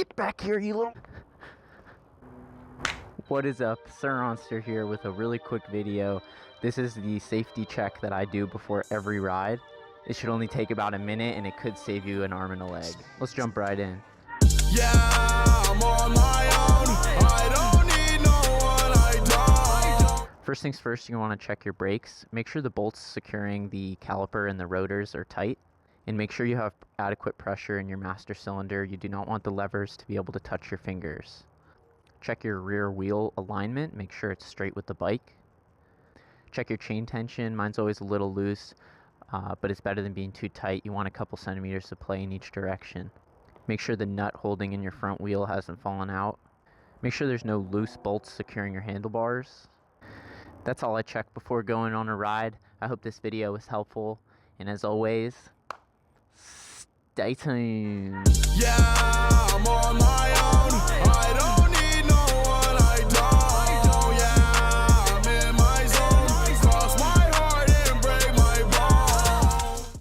Get back here, you little... What is up? Sur Ron X here with a really quick video. This is the safety check that I do before every ride. It should only take about a minute and it could save you an arm and a leg. Let's jump right in. Yeah, I'm on my own. I don't need no one, I don't. First things first, you want to check your brakes. Make sure the bolts securing the caliper and the rotors are tight. And make sure you have adequate pressure in your master cylinder. You do not want the levers to be able to touch your fingers. Check your rear wheel alignment. Make sure it's straight with the bike. Check your chain tension. Mine's always a little loose, but it's better than being too tight. You want a couple centimeters to play in each direction. Make sure the nut holding in your front wheel hasn't fallen out. Make sure there's no loose bolts securing your handlebars. That's all I check before going on a ride. I hope this video was helpful, and as always, stay tuned. Yeah,